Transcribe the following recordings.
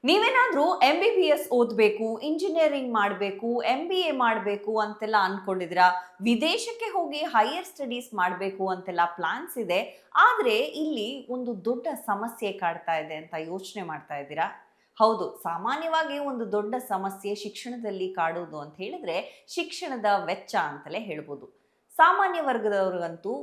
ನೀವೇನಾದ್ರೂ MBBS ಓದಬೇಕು, engineering ಮಾಡಬೇಕು, MBA ಮಾಡಬೇಕು ಅಂತೆಲ್ಲ ಅನ್ಕೊಂಡಿದ್ದೀರಾ? ವಿದೇಶಕ್ಕೆ ಹೋಗಿ ಹೈಯರ್ ಸ್ಟಡೀಸ್ ಮಾಡಬೇಕು ಅಂತೆಲ್ಲ ಪ್ಲಾನ್ಸ್ ಇದೆ. ಆದ್ರೆ ಇಲ್ಲಿ ಒಂದು ದೊಡ್ಡ ಸಮಸ್ಯೆ ಕಾಡ್ತಾ ಇದೆ ಅಂತ ಯೋಚನೆ ಮಾಡ್ತಾ ಇದ್ದೀರಾ? ಹೌದು, ಸಾಮಾನ್ಯವಾಗಿ ಒಂದು ದೊಡ್ಡ ಸಮಸ್ಯೆ ಶಿಕ್ಷಣದಲ್ಲಿ ಕಾಡುವುದು ಅಂತ ಹೇಳಿದ್ರೆ ಶಿಕ್ಷಣದ ವೆಚ್ಚ ಅಂತಲೇ ಹೇಳ್ಬೋದು. ಸಾಮಾನ್ಯ ವರ್ಗದವ್ರಿಗಂತೂ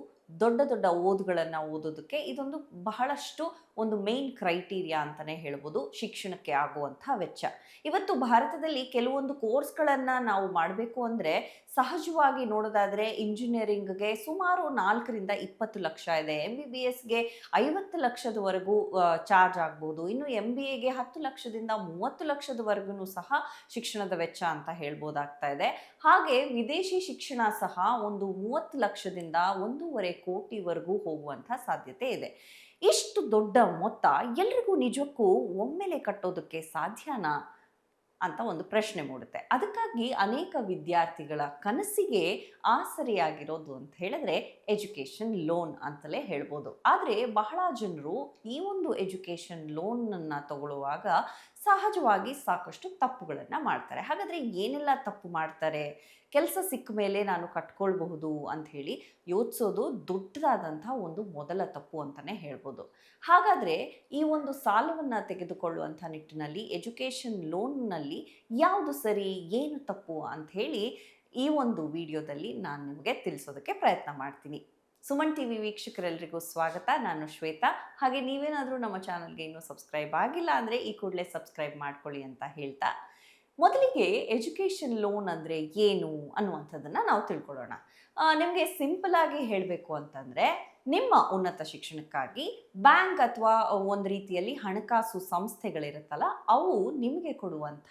ದೊಡ್ಡ ದೊಡ್ಡ ಓದುಗಳನ್ನ ಓದೋದಕ್ಕೆ ಇದೊಂದು ಬಹಳಷ್ಟು ಒಂದು ಮೇನ್ ಕ್ರೈಟೀರಿಯಾ ಅಂತಾನೆ ಹೇಳ್ಬೋದು, ಶಿಕ್ಷಣಕ್ಕೆ ಆಗುವಂಥ ವೆಚ್ಚ. ಇವತ್ತು ಭಾರತದಲ್ಲಿ ಕೆಲವೊಂದು ಕೋರ್ಸ್ಗಳನ್ನ ನಾವು ಮಾಡಬೇಕು ಅಂದ್ರೆ ಸಹಜವಾಗಿ ನೋಡೋದಾದ್ರೆ ಇಂಜಿನಿಯರಿಂಗ್ಗೆ ಸುಮಾರು 4 ರಿಂದ 20 ಲಕ್ಷ ಇದೆ. MBBSಗೆ 50 ಲಕ್ಷದವರೆಗೂ ಚಾರ್ಜ್ ಆಗ್ಬೋದು. ಇನ್ನು MBAಗೆ 10 ಲಕ್ಷದಿಂದ 30 ಲಕ್ಷದವರೆಗೂ ಸಹ ಶಿಕ್ಷಣದ ವೆಚ್ಚ ಅಂತ ಹೇಳ್ಬೋದಾಗ್ತಾ ಇದೆ. ಹಾಗೆ ವಿದೇಶಿ ಶಿಕ್ಷಣ ಸಹ ಒಂದು 30 ಲಕ್ಷದಿಂದ 1.5 ಕೋಟಿವರೆಗೂ ಹೋಗುವಂಥ ಸಾಧ್ಯತೆ ಇದೆ. ಇಷ್ಟು ದೊಡ್ಡ ಮೊತ್ತ ಎಲ್ರಿಗೂ ನಿಜಕ್ಕೂ ಒಮ್ಮೆಲೆ ಕಟ್ಟೋದಕ್ಕೆ ಸಾಧ್ಯನಾ ಅಂತ ಒಂದು ಪ್ರಶ್ನೆ ಮೂಡುತ್ತೆ. ಅದಕ್ಕಾಗಿ ಅನೇಕ ವಿದ್ಯಾರ್ಥಿಗಳ ಕನಸಿಗೆ ಆಸರೆಯಾಗಿರೋದು ಅಂತ ಹೇಳಿದ್ರೆ ಎಜುಕೇಷನ್ ಲೋನ್ ಅಂತಲೇ ಹೇಳ್ಬೋದು. ಆದರೆ ಬಹಳ ಜನರು ಈ ಒಂದು ಎಜುಕೇಷನ್ ಲೋನನ್ನು ತಗೊಳ್ಳುವಾಗ ಸಹಜವಾಗಿ ಸಾಕಷ್ಟು ತಪ್ಪುಗಳನ್ನು ಮಾಡ್ತಾರೆ. ಹಾಗಾದರೆ ಏನೆಲ್ಲ ತಪ್ಪು ಮಾಡ್ತಾರೆ? ಕೆಲಸ ಸಿಕ್ಕ ಮೇಲೆ ನಾನು ಕಟ್ಕೊಳ್ಬಹುದು ಅಂತ ಹೇಳಿ ಯೋಚಿಸೋದು ದೊಡ್ಡದಾದಂಥ ಒಂದು ಮೊದಲ ತಪ್ಪು ಅಂತಲೇ ಹೇಳ್ಬೋದು. ಹಾಗಾದರೆ ಈ ಒಂದು ಸಾಲವನ್ನು ತೆಗೆದುಕೊಳ್ಳುವಂಥ ನಿಟ್ಟಿನಲ್ಲಿ ಎಜುಕೇಷನ್ ಲೋನ್ನಲ್ಲಿ ಯಾವುದು ಸರಿ, ಏನು ತಪ್ಪು ಅಂತ ಹೇಳಿ ಈ ಒಂದು ವಿಡಿಯೋದಲ್ಲಿ ನಾನು ನಿಮಗೆ ತಿಳಿಸೋದಕ್ಕೆ ಪ್ರಯತ್ನ ಮಾಡ್ತೀನಿ. ಸುಮನ್ ಟಿವಿ ವೀಕ್ಷಕರೆಲ್ಲರಿಗೂ ಸ್ವಾಗತ. ನಾನು ಶ್ವೇತಾ. ಹಾಗೆ ನೀವೇನಾದರೂ ನಮ್ಮ ಚಾನಲ್ಗೆ ಇನ್ನೂ ಸಬ್ಸ್ಕ್ರೈಬ್ ಆಗಿಲ್ಲ ಅಂದರೆ ಈ ಕೂಡಲೇ ಸಬ್ಸ್ಕ್ರೈಬ್ ಮಾಡ್ಕೊಳ್ಳಿ ಅಂತ ಹೇಳ್ತಾ, ಮೊದಲಿಗೆ ಎಜುಕೇಷನ್ ಲೋನ್ ಅಂದರೆ ಏನು ಅನ್ನುವಂಥದ್ದನ್ನು ನಾವು ತಿಳ್ಕೊಳ್ಳೋಣ. ನಿಮಗೆ ಸಿಂಪಲ್ ಆಗಿ ಹೇಳಬೇಕು ಅಂತಂದರೆ, ನಿಮ್ಮ ಉನ್ನತ ಶಿಕ್ಷಣಕ್ಕಾಗಿ ಬ್ಯಾಂಕ್ ಅಥವಾ ಒಂದು ರೀತಿಯಲ್ಲಿ ಹಣಕಾಸು ಸಂಸ್ಥೆಗಳಿರುತ್ತಲ್ಲ, ಅವು ನಿಮಗೆ ಕೊಡುವಂಥ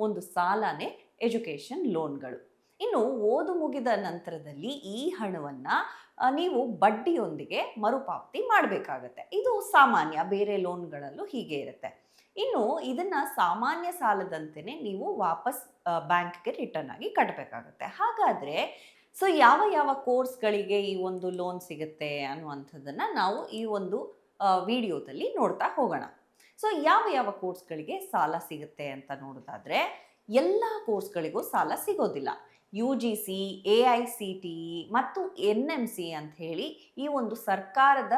ಒಂದು ಸಾಲನೇ ಎಜುಕೇಷನ್ ಲೋನ್ಗಳು. ಇನ್ನು ಓದು ಮುಗಿದ ನಂತರದಲ್ಲಿ ಈ ಹಣವನ್ನು ನೀವು ಬಡ್ಡಿಯೊಂದಿಗೆ ಮರುಪಾವತಿ ಮಾಡಬೇಕಾಗತ್ತೆ. ಇದು ಸಾಮಾನ್ಯ, ಬೇರೆ ಲೋನ್ಗಳಲ್ಲೂ ಹೀಗೆ ಇರುತ್ತೆ. ಇನ್ನು ಇದನ್ನು ಸಾಮಾನ್ಯ ಸಾಲದಂತೆಯೇ ನೀವು ವಾಪಸ್ ಬ್ಯಾಂಕ್ಗೆ ರಿಟರ್ನ್ ಆಗಿ ಕಟ್ಟಬೇಕಾಗುತ್ತೆ. ಹಾಗಾದರೆ ಯಾವ ಯಾವ ಕೋರ್ಸ್ಗಳಿಗೆ ಈ ಒಂದು ಲೋನ್ ಸಿಗುತ್ತೆ ಅನ್ನುವಂಥದ್ದನ್ನು ನಾವು ಈ ಒಂದು ವಿಡಿಯೋದಲ್ಲಿ ನೋಡ್ತಾ ಹೋಗೋಣ. ಯಾವ ಯಾವ ಕೋರ್ಸ್ಗಳಿಗೆ ಸಾಲ ಸಿಗುತ್ತೆ ಅಂತ ನೋಡೋದಾದರೆ, ಎಲ್ಲ ಕೋರ್ಸ್ಗಳಿಗೂ ಸಾಲ ಸಿಗೋದಿಲ್ಲ. UGC, AICTE ಮತ್ತು NMC ಅಂತ ಹೇಳಿ ಈ ಒಂದು ಸರ್ಕಾರದ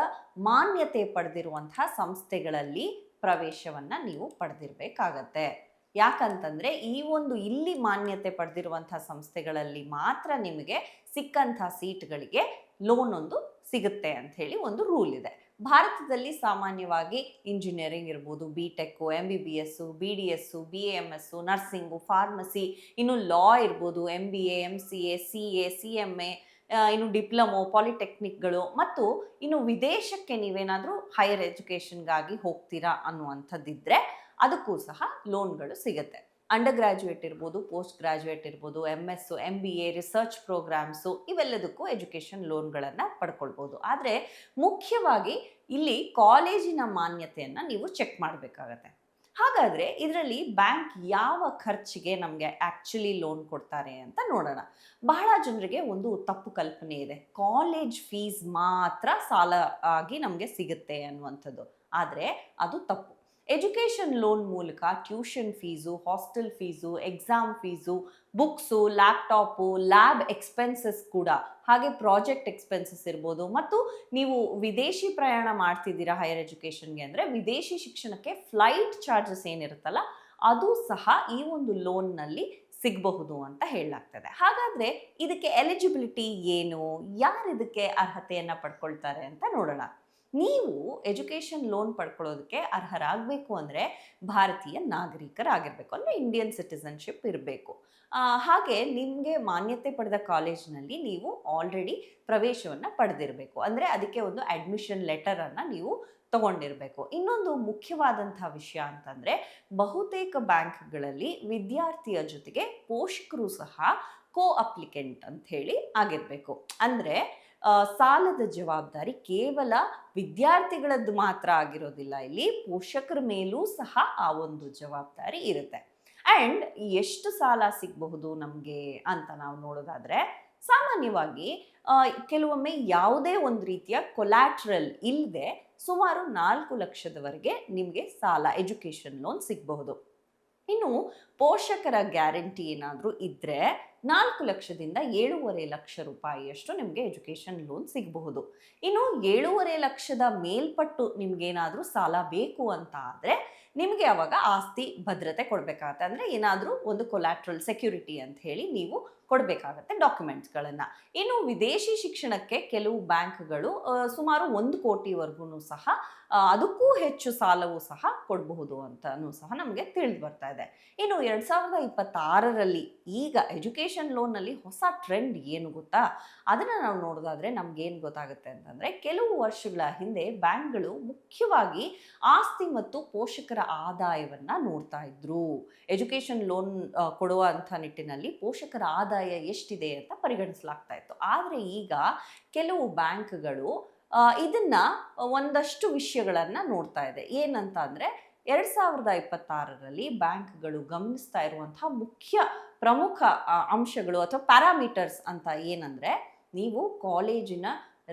ಮಾನ್ಯತೆ ಪಡೆದಿರುವಂತಹ ಸಂಸ್ಥೆಗಳಲ್ಲಿ ಪ್ರವೇಶವನ್ನು ನೀವು ಪಡೆದಿರಬೇಕಾಗತ್ತೆ. ಯಾಕಂತಂದರೆ ಈ ಒಂದು ಇಲ್ಲಿ ಮಾನ್ಯತೆ ಪಡೆದಿರುವಂಥ ಸಂಸ್ಥೆಗಳಲ್ಲಿ ಮಾತ್ರ ನಿಮಗೆ ಸಿಕ್ಕಂಥ ಸೀಟ್ಗಳಿಗೆ ಲೋನ್ ಒಂದು ಸಿಗುತ್ತೆ ಅಂತ ಹೇಳಿ ಒಂದು ರೂಲ್ ಇದೆ. ಭಾರತದಲ್ಲಿ ಸಾಮಾನ್ಯವಾಗಿ ಇಂಜಿನಿಯರಿಂಗ್ ಇರ್ಬೋದು, BTech, MBBS, BDS, BAMS, nursing, pharmacy, ಇನ್ನು ಲಾ ಇರ್ಬೋದು, MBA, MCA, CA, CMA, ಇನ್ನು ಡಿಪ್ಲೊಮೊ, ಪಾಲಿಟೆಕ್ನಿಕ್ಗಳು, ಮತ್ತು ಇನ್ನು ವಿದೇಶಕ್ಕೆ ನೀವೇನಾದರೂ ಹೈಯರ್ ಎಜುಕೇಷನ್ಗಾಗಿ ಹೋಗ್ತೀರಾ ಅನ್ನುವಂಥದ್ದಿದ್ದರೆ ಅದಕ್ಕೂ ಸಹ ಲೋನ್ಗಳು ಸಿಗುತ್ತೆ. ಅಂಡರ್ ಗ್ರ್ಯಾಜುಯೇಟ್ ಇರ್ಬೋದು, ಪೋಸ್ಟ್ ಗ್ರ್ಯಾಜುಯೇಟ್ ಇರ್ಬೋದು, MS, MBA, ರಿಸರ್ಚ್ ಪ್ರೋಗ್ರಾಮ್ಸು, ಇವೆಲ್ಲದಕ್ಕೂ ಎಜುಕೇಷನ್ ಲೋನ್ಗಳನ್ನು ಪಡ್ಕೊಳ್ಬೋದು. ಆದರೆ ಮುಖ್ಯವಾಗಿ ಇಲ್ಲಿ ಕಾಲೇಜಿನ ಮಾನ್ಯತೆಯನ್ನು ನೀವು ಚೆಕ್ ಮಾಡಬೇಕಾಗತ್ತೆ. ಹಾಗಾದರೆ ಇದರಲ್ಲಿ ಬ್ಯಾಂಕ್ ಯಾವ ಖರ್ಚಿಗೆ ನಮಗೆ ಆ್ಯಕ್ಚುಲಿ ಲೋನ್ ಕೊಡ್ತಾರೆ ಅಂತ ನೋಡೋಣ. ಬಹಳ ಜನರಿಗೆ ಒಂದು ತಪ್ಪು ಕಲ್ಪನೆ ಇದೆ, ಕಾಲೇಜ್ ಫೀಸ್ ಮಾತ್ರ ಸಾಲ ಆಗಿ ನಮಗೆ ಸಿಗುತ್ತೆ ಅನ್ನುವಂಥದ್ದು. ಆದರೆ ಅದು ತಪ್ಪು. ಎಜುಕೇಷನ್ ಲೋನ್ ಮೂಲಕ tuition fees, hostel fees, exam fees, books, laptop, lab expenses ಕೂಡ, ಹಾಗೆ ಪ್ರಾಜೆಕ್ಟ್ ಎಕ್ಸ್ಪೆನ್ಸಸ್ ಇರ್ಬೋದು, ಮತ್ತು ನೀವು ವಿದೇಶಿ ಪ್ರಯಾಣ ಮಾಡ್ತಿದ್ದೀರಾ ಹೈಯರ್ ಎಜುಕೇಷನ್ಗೆ ಅಂದರೆ ವಿದೇಶಿ ಶಿಕ್ಷಣಕ್ಕೆ ಫ್ಲೈಟ್ ಚಾರ್ಜಸ್ ಏನಿರುತ್ತಲ್ಲ ಅದು ಸಹ ಈ ಒಂದು ಲೋನ್ನಲ್ಲಿ ಸಿಗಬಹುದು ಅಂತ ಹೇಳಲಾಗ್ತದೆ. ಹಾಗಾದರೆ ಇದಕ್ಕೆ ಎಲಿಜಿಬಿಲಿಟಿ ಏನು, ಯಾರು ಇದಕ್ಕೆ ಅರ್ಹತೆಯನ್ನು ಪಡ್ಕೊಳ್ತಾರೆ ಅಂತ ನೋಡೋಣ. ನೀವು ಎಜುಕೇಷನ್ ಲೋನ್ ಪಡ್ಕೊಳ್ಳೋದಕ್ಕೆ ಅರ್ಹರಾಗಬೇಕು ಅಂದರೆ ಭಾರತೀಯ ನಾಗರಿಕರಾಗಿರಬೇಕು, ಅಂದರೆ ಇಂಡಿಯನ್ ಸಿಟಿಸನ್ಶಿಪ್ ಇರಬೇಕು. ಹಾಗೆ ನಿಮಗೆ ಮಾನ್ಯತೆ ಪಡೆದ ಕಾಲೇಜಿನಲ್ಲಿ ನೀವು ಆಲ್ರೆಡಿ ಪ್ರವೇಶವನ್ನು ಪಡೆದಿರಬೇಕು, ಅಂದರೆ ಅದಕ್ಕೆ ಒಂದು ಅಡ್ಮಿಷನ್ ಲೆಟರನ್ನು ನೀವು ತಗೊಂಡಿರಬೇಕು. ಇನ್ನೊಂದು ಮುಖ್ಯವಾದಂಥ ವಿಷಯ ಅಂತಂದರೆ, ಬಹುತೇಕ ಬ್ಯಾಂಕ್ಗಳಲ್ಲಿ ವಿದ್ಯಾರ್ಥಿಯ ಜೊತೆಗೆ ಪೋಷಕರು ಸಹ ಕೋ ಅಪ್ಲಿಕೆಂಟ್ ಅಂತ ಹೇಳಿ ಆಗಿರಬೇಕು. ಅಂದರೆ ಸಾಲದ ಜವಾಬ್ದಾರಿ ಕೇವಲ ವಿದ್ಯಾರ್ಥಿಗಳದ್ದು ಮಾತ್ರ ಆಗಿರೋದಿಲ್ಲ, ಇಲ್ಲಿ ಪೋಷಕರ ಮೇಲೂ ಸಹ ಆ ಒಂದು ಜವಾಬ್ದಾರಿ ಇರುತ್ತೆ. ಆ್ಯಂಡ್ ಎಷ್ಟು ಸಾಲ ಸಿಗಬಹುದು ನಮಗೆ ಅಂತ ನಾವು ನೋಡೋದಾದರೆ, ಸಾಮಾನ್ಯವಾಗಿ ಕೆಲವೊಮ್ಮೆ ಯಾವುದೇ ಒಂದು ರೀತಿಯ ಕೊಲ್ಯಾಟ್ರಲ್ ಇಲ್ಲದೆ ಸುಮಾರು 4 ಲಕ್ಷದವರೆಗೆ ನಿಮಗೆ ಸಾಲ ಎಜುಕೇಷನ್ ಲೋನ್ ಸಿಗಬಹುದು. ಇನ್ನು ಪೋಷಕರ ಗ್ಯಾರಂಟಿ ಏನಾದರೂ ಇದ್ದರೆ 4 ಲಕ್ಷದಿಂದ 7.5 ಲಕ್ಷ ರೂಪಾಯಿಯಷ್ಟು ನಿಮಗೆ ಎಜುಕೇಷನ್ ಲೋನ್ ಸಿಗಬಹುದು. ಇನ್ನು 7.5 ಲಕ್ಷದ ಮೇಲ್ಪಟ್ಟು ನಿಮ್ಗೇನಾದರೂ ಸಾಲ ಬೇಕು ಅಂತ ಆದರೆ ನಿಮಗೆ ಅವಾಗ ಆಸ್ತಿ ಭದ್ರತೆ ಕೊಡಬೇಕಾಗತ್ತೆ. ಅಂದರೆ ಏನಾದರೂ ಒಂದು ಕೊಲ್ಯಾಟ್ರಲ್ ಸೆಕ್ಯೂರಿಟಿ ಅಂತ ಹೇಳಿ ನೀವು ಕೊಡಬೇಕಾಗತ್ತೆ ಡಾಕ್ಯುಮೆಂಟ್ಸ್ಗಳನ್ನು. ಇನ್ನು ವಿದೇಶಿ ಶಿಕ್ಷಣಕ್ಕೆ ಕೆಲವು ಬ್ಯಾಂಕ್ಗಳು ಸುಮಾರು 1 ಕೋಟಿವರೆಗೂ ಸಹ ಅದಕ್ಕೂ ಹೆಚ್ಚು ಸಾಲವೂ ಸಹ ಕೊಡಬಹುದು ಅಂತಲೂ ಸಹ ನಮಗೆ ತಿಳಿದು ಬರ್ತಾ ಇದೆ. ಇನ್ನು 2026ರಲ್ಲಿ ಈಗ ಎಜುಕೇಷನ್ ಲೋನ್ನಲ್ಲಿ ಹೊಸ ಟ್ರೆಂಡ್ ಏನು ಗೊತ್ತಾ? ಅದನ್ನು ನಾವು ನೋಡೋದಾದರೆ ನಮಗೇನು ಗೊತ್ತಾಗುತ್ತೆ ಅಂತಂದರೆ, ಕೆಲವು ವರ್ಷಗಳ ಹಿಂದೆ ಬ್ಯಾಂಕ್ಗಳು ಮುಖ್ಯವಾಗಿ ಆಸ್ತಿ ಮತ್ತು ಪೋಷಕರ ಆದಾಯವನ್ನು ನೋಡ್ತಾ ಇದ್ರು. ಎಜುಕೇಷನ್ ಲೋನ್ ಕೊಡುವಂಥ ನಿಟ್ಟಿನಲ್ಲಿ ಪೋಷಕರ ಆದಾಯ ಎಷ್ಟಿದೆ ಅಂತ ಪರಿಗಣಿಸಲಾಗ್ತಾ ಇತ್ತು. ಆದರೆ ಈಗ ಕೆಲವು ಬ್ಯಾಂಕ್ಗಳು ಇದನ್ನ ಒಂದಷ್ಟು ವಿಷಯಗಳನ್ನು ನೋಡ್ತಾ ಇದೆ. ಏನಂತ ಅಂದರೆ 2026ರಲ್ಲಿ ಬ್ಯಾಂಕ್ಗಳು ಗಮನಿಸ್ತಾ ಇರುವಂತಹ ಪ್ರಮುಖ ಅಂಶಗಳು ಅಥವಾ ಪ್ಯಾರಾಮೀಟರ್ಸ್ ಅಂತ ಏನಂದರೆ, ನೀವು ಕಾಲೇಜಿನ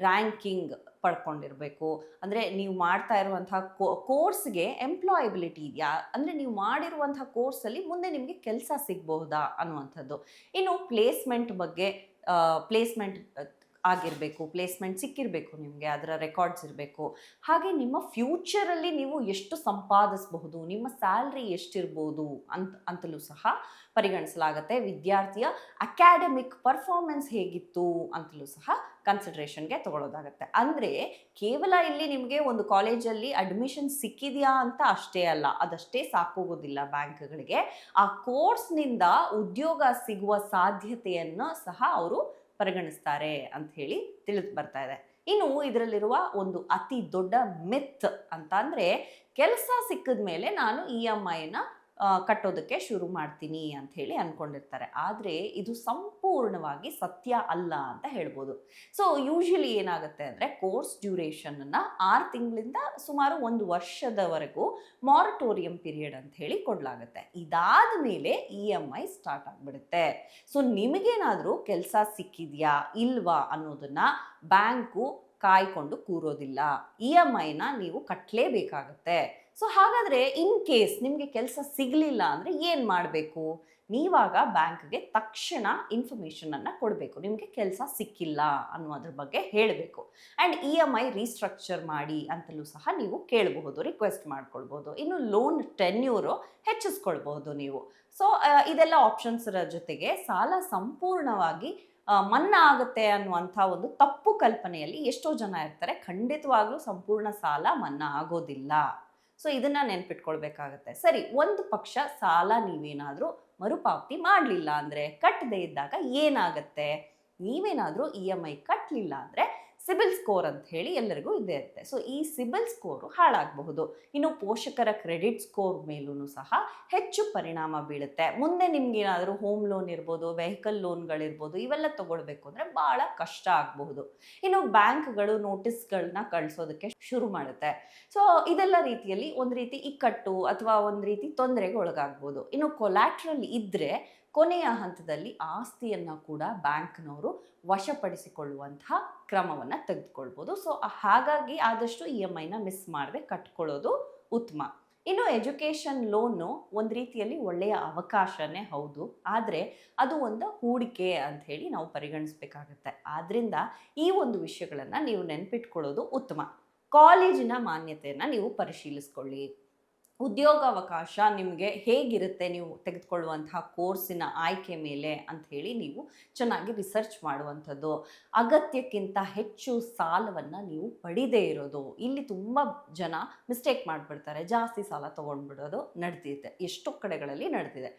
ರ್ಯಾಂಕಿಂಗ್ ಪಡ್ಕೊಂಡಿರಬೇಕು. ಅಂದರೆ ನೀವು ಮಾಡ್ತಾ ಇರುವಂತಹ ಕೋರ್ಸ್ಗೆ ಎಂಪ್ಲಾಯಬಿಲಿಟಿ ಇದೆಯಾ, ಅಂದರೆ ನೀವು ಮಾಡಿರುವಂತಹ ಕೋರ್ಸಲ್ಲಿ ಮುಂದೆ ನಿಮಗೆ ಕೆಲಸ ಸಿಗಬಹುದಾ ಅನ್ನುವಂಥದ್ದು. ಇನ್ನು ಪ್ಲೇಸ್ಮೆಂಟ್ ಬಗ್ಗೆ, ಪ್ಲೇಸ್ಮೆಂಟ್ ಆಗಿರಬೇಕು, ಪ್ಲೇಸ್ಮೆಂಟ್ ಸಿಕ್ಕಿರಬೇಕು ನಿಮಗೆ, ಅದರ ರೆಕಾರ್ಡ್ಸ್ ಇರಬೇಕು. ಹಾಗೆ ನಿಮ್ಮ ಫ್ಯೂಚರಲ್ಲಿ ನೀವು ಎಷ್ಟು ಸಂಪಾದಿಸಬಹುದು, ನಿಮ್ಮ ಸ್ಯಾಲ್ರಿ ಎಷ್ಟಿರ್ಬೋದು ಅಂತಲೂ ಸಹ ಪರಿಗಣಿಸಲಾಗುತ್ತೆ. ವಿದ್ಯಾರ್ಥಿಯ ಅಕಾಡೆಮಿಕ್ ಪರ್ಫಾರ್ಮೆನ್ಸ್ ಹೇಗಿತ್ತು ಅಂತಲೂ ಸಹ ಕನ್ಸಿಡ್ರೇಷನ್ಗೆ ತಗೊಳ್ಳೋದಾಗತ್ತೆ. ಅಂದರೆ ಕೇವಲ ಇಲ್ಲಿ ನಿಮಗೆ ಒಂದು ಕಾಲೇಜಲ್ಲಿ ಅಡ್ಮಿಷನ್ ಸಿಕ್ಕಿದೆಯಾ ಅಂತ ಅಷ್ಟೇ ಅಲ್ಲ, ಅದಷ್ಟೇ ಸಾಕೋಗೋದಿಲ್ಲ ಬ್ಯಾಂಕ್ಗಳಿಗೆ. ಆ ಕೋರ್ಸ್ನಿಂದ ಉದ್ಯೋಗ ಸಿಗುವ ಸಾಧ್ಯತೆಯನ್ನು ಸಹ ಅವರು ಪರಿಗಣಿಸ್ತಾರೆ ಅಂತ ಹೇಳಿ ತಿಳಿದು ಬರ್ತಾ ಇದೆ. ಇನ್ನು ಇದರಲ್ಲಿರುವ ಒಂದು ಅತಿ ದೊಡ್ಡ ಮಿತ್ ಅಂತ ಅಂದರೆ, ಕೆಲಸ ಸಿಕ್ಕಿದ ಮೇಲೆ ನಾನು EMIನ ಕಟ್ಟೋದಕ್ಕೆ ಶುರು ಮಾಡ್ತೀನಿ ಅಂತ ಹೇಳಿ ಅಂದ್ಕೊಂಡಿರ್ತಾರೆ. ಆದರೆ ಇದು ಸಂಪೂರ್ಣವಾಗಿ ಸತ್ಯ ಅಲ್ಲ ಅಂತ ಹೇಳ್ಬೋದು. ಸೊ ಯೂಶಲಿ ಏನಾಗುತ್ತೆ ಅಂದರೆ, ಕೋರ್ಸ್ ಡ್ಯೂರೇಷನನ್ನು 6 ತಿಂಗಳಿಂದ ಸುಮಾರು 1 ವರ್ಷದವರೆಗೂ ಮಾರಟೋರಿಯಂ ಪೀರಿಯಡ್ ಅಂತ ಹೇಳಿ ಕೊಡಲಾಗುತ್ತೆ. ಇದಾದ ಮೇಲೆ EMI ಸ್ಟಾರ್ಟ್ ಆಗಿಬಿಡುತ್ತೆ. ಸೊ ನಿಮಗೇನಾದರೂ ಕೆಲಸ ಸಿಕ್ಕಿದೆಯಾ ಇಲ್ವಾ ಅನ್ನೋದನ್ನು ಬ್ಯಾಂಕು ಕಾಯ್ಕೊಂಡು ಕೂರೋದಿಲ್ಲ. EMIನ ನೀವು ಕಟ್ಟಲೇಬೇಕಾಗತ್ತೆ. ಸೊ ಹಾಗಾದರೆ ಇನ್ ಕೇಸ್ ನಿಮಗೆ ಕೆಲಸ ಸಿಗಲಿಲ್ಲ ಅಂದರೆ ಏನು ಮಾಡಬೇಕು? ನೀವಾಗ ಬ್ಯಾಂಕ್ಗೆ ತಕ್ಷಣ ಇನ್ಫಾರ್ಮೇಷನನ್ನು ಕೊಡಬೇಕು. ನಿಮಗೆ ಕೆಲಸ ಸಿಕ್ಕಿಲ್ಲ ಅನ್ನೋದ್ರ ಬಗ್ಗೆ ಹೇಳಬೇಕು. ಆ್ಯಂಡ್ EMI ರೀಸ್ಟ್ರಕ್ಚರ್ ಮಾಡಿ ಅಂತಲೂ ಸಹ ನೀವು ಕೇಳಬಹುದು, ರಿಕ್ವೆಸ್ಟ್ ಮಾಡ್ಕೊಳ್ಬೋದು. ಇನ್ನು ಲೋನ್ ಟೆನ್ಯೂರು ಹೆಚ್ಚಿಸ್ಕೊಳ್ಬಹುದು ನೀವು. ಸೊ ಇದೆಲ್ಲ ಆಪ್ಷನ್ಸರ ಜೊತೆಗೆ ಸಾಲ ಸಂಪೂರ್ಣವಾಗಿ ಮನ್ನಾ ಆಗುತ್ತೆ ಅನ್ನುವಂಥ ಒಂದು ತಪ್ಪು ಕಲ್ಪನೆಯಲ್ಲಿ ಎಷ್ಟೋ ಜನ ಇರ್ತಾರೆ. ಖಂಡಿತವಾಗ್ಲೂ ಸಂಪೂರ್ಣ ಸಾಲ ಮನ್ನಾ ಆಗೋದಿಲ್ಲ. ಸೊ ಇದನ್ನು ನೆನ್ಪಿಟ್ಕೊಳ್ಬೇಕಾಗತ್ತೆ. ಸರಿ, ಒಂದು ಪಕ್ಷ ಸಾಲ ನೀವೇನಾದರೂ ಮರುಪಾವತಿ ಮಾಡಲಿಲ್ಲ ಅಂದರೆ, ಕಟ್ಟದೇ ಇದ್ದಾಗ ಏನಾಗುತ್ತೆ? ನೀವೇನಾದರೂ EMI ಕಟ್ಟಲಿಲ್ಲ ಅಂದರೆ ಸಿಬಿಲ್ ಸ್ಕೋರ್ ಅಂತ ಹೇಳಿ ಎಲ್ಲರಿಗೂ ಇದ್ದೇ ಇರುತ್ತೆ. ಸೊ ಈ ಸಿಬಿಲ್ ಸ್ಕೋರು ಹಾಳಾಗಬಹುದು. ಇನ್ನು ಪೋಷಕರ ಕ್ರೆಡಿಟ್ ಸ್ಕೋರ್ ಮೇಲೂ ಸಹ ಹೆಚ್ಚು ಪರಿಣಾಮ ಬೀಳುತ್ತೆ. ಮುಂದೆ ನಿಮ್ಗೇನಾದರೂ ಹೋಮ್ ಲೋನ್ ಇರ್ಬೋದು, ವೆಹಿಕಲ್ ಲೋನ್ಗಳಿರ್ಬೋದು, ಇವೆಲ್ಲ ತಗೊಳ್ಬೇಕು ಅಂದರೆ ಭಾಳ ಕಷ್ಟ ಆಗಬಹುದು. ಇನ್ನು ಬ್ಯಾಂಕ್ಗಳು ನೋಟಿಸ್ಗಳನ್ನ ಕಳಿಸೋದಕ್ಕೆ ಶುರು ಮಾಡುತ್ತೆ. ಸೊ ಇದೆಲ್ಲ ರೀತಿಯಲ್ಲಿ ಒಂದು ರೀತಿ ಇಕ್ಕಟ್ಟು ಅಥವಾ ಒಂದು ರೀತಿ ತೊಂದರೆಗೆ ಒಳಗಾಗ್ಬೋದು. ಇನ್ನು ಕೊಲ್ಯಾಟ್ರಲ್ ಇದ್ದರೆ ಕೊನೆಯ ಹಂತದಲ್ಲಿ ಆಸ್ತಿಯನ್ನು ಕೂಡ ಬ್ಯಾಂಕ್ನವರು ವಶಪಡಿಸಿಕೊಳ್ಳುವಂತಹ ಕ್ರಮವನ್ನು ತೆಗೆದುಕೊಳ್ಬೋದು. ಸೊ ಹಾಗಾಗಿ ಆದಷ್ಟು EMIನ ಮಿಸ್ ಮಾಡದೆ ಕಟ್ಕೊಳ್ಳೋದು ಉತ್ತಮ. ಇನ್ನು ಎಜುಕೇಷನ್ ಲೋನು ಒಂದು ರೀತಿಯಲ್ಲಿ ಒಳ್ಳೆಯ ಅವಕಾಶನೇ ಹೌದು, ಆದರೆ ಅದು ಒಂದು ಹೂಡಿಕೆ ಅಂತ ಹೇಳಿ ನಾವು ಪರಿಗಣಿಸಬೇಕಾಗತ್ತೆ. ಆದ್ದರಿಂದ ಈ ಒಂದು ವಿಷಯಗಳನ್ನು ನೀವು ನೆನಪಿಟ್ಕೊಳ್ಳೋದು ಉತ್ತಮ. ಕಾಲೇಜಿನ ಮಾನ್ಯತೆಯನ್ನು ನೀವು ಪರಿಶೀಲಿಸ್ಕೊಳ್ಳಿ. ಉದ್ಯೋಗಾವಕಾಶ ನಿಮಗೆ ಹೇಗಿರುತ್ತೆ, ನೀವು ತೆಗೆದುಕೊಳ್ಳುವಂತಹ ಕೋರ್ಸಿನ ಆಯ್ಕೆ ಮೇಲೆ ಅಂಥೇಳಿ ನೀವು ಚೆನ್ನಾಗಿ ರಿಸರ್ಚ್ ಮಾಡುವಂಥದ್ದು. ಅಗತ್ಯಕ್ಕಿಂತ ಹೆಚ್ಚು ಸಾಲವನ್ನು ನೀವು ಪಡಿದೇ ಇರೋದು. ಇಲ್ಲಿ ತುಂಬ ಜನ ಮಿಸ್ಟೇಕ್ ಮಾಡಿಬಿಡ್ತಾರೆ, ಜಾಸ್ತಿ ಸಾಲ ತೊಗೊಂಡ್ಬಿಡೋದು ನಡೆದಿದೆ, ಎಷ್ಟೋ ಕಡೆಗಳಲ್ಲಿ ನಡೆದಿದೆ.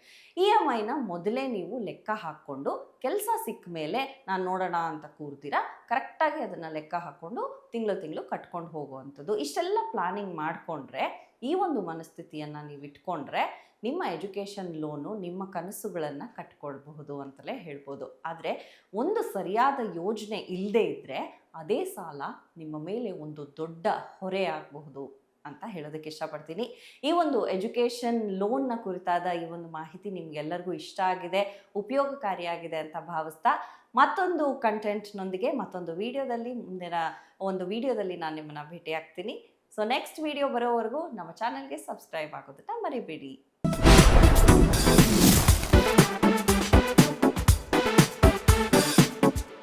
EMIನ ಮೊದಲೇ ನೀವು ಲೆಕ್ಕ ಹಾಕ್ಕೊಂಡು ಕೆಲಸ ಸಿಕ್ಕ ಮೇಲೆ ನಾನು ನೋಡೋಣ ಅಂತ ಕೂರ್ತೀರಾ, ಕರೆಕ್ಟಾಗಿ ಅದನ್ನು ಲೆಕ್ಕ ಹಾಕ್ಕೊಂಡು ತಿಂಗಳು ಕಟ್ಕೊಂಡು ಹೋಗುವಂಥದ್ದು. ಇಷ್ಟೆಲ್ಲ ಪ್ಲಾನಿಂಗ್ ಮಾಡಿಕೊಂಡ್ರೆ, ಈ ಒಂದು ಮನಸ್ಥಿತಿಯನ್ನು ನೀವು ಇಟ್ಕೊಂಡ್ರೆ ನಿಮ್ಮ ಎಜುಕೇಷನ್ ಲೋನು ನಿಮ್ಮ ಕನಸುಗಳನ್ನು ಕಟ್ಕೊಳ್ಬಹುದು ಅಂತಲೇ ಹೇಳ್ಬೋದು. ಆದರೆ ಒಂದು ಸರಿಯಾದ ಯೋಜನೆ ಇಲ್ಲದೇ ಇದ್ದರೆ ಅದೇ ಸಾಲ ನಿಮ್ಮ ಮೇಲೆ ಒಂದು ದೊಡ್ಡ ಹೊರೆ ಆಗಬಹುದು ಅಂತ ಹೇಳೋದಕ್ಕೆ ಇಷ್ಟಪಡ್ತೀನಿ. ಈ ಒಂದು ಎಜುಕೇಷನ್ ಲೋನ್ನ ಕುರಿತಾದ ಈ ಒಂದು ಮಾಹಿತಿ ನಿಮಗೆಲ್ಲರಿಗೂ ಇಷ್ಟ ಆಗಿದೆ, ಉಪಯೋಗಕಾರಿಯಾಗಿದೆ ಅಂತ ಭಾವಿಸ್ತಾ ಮತ್ತೊಂದು ಕಂಟೆಂಟ್ನೊಂದಿಗೆ ಮತ್ತೊಂದು ವಿಡಿಯೋದಲ್ಲಿ ಮುಂದಿನ ಒಂದು ವಿಡಿಯೋದಲ್ಲಿ ನಾನು ನಿಮ್ಮನ್ನು ಭೇಟಿಯಾಗ್ತೀನಿ. ಸೊ ನೆಕ್ಸ್ಟ್ ವಿಡಿಯೋ ಬರೋವರೆಗೂ ನಮ್ಮ ಚಾನಲ್ಗೆ ಸಬ್ಸ್ಕ್ರೈಬ್ ಆಗೋದನ್ನ ಮರಿಬೇಡಿ.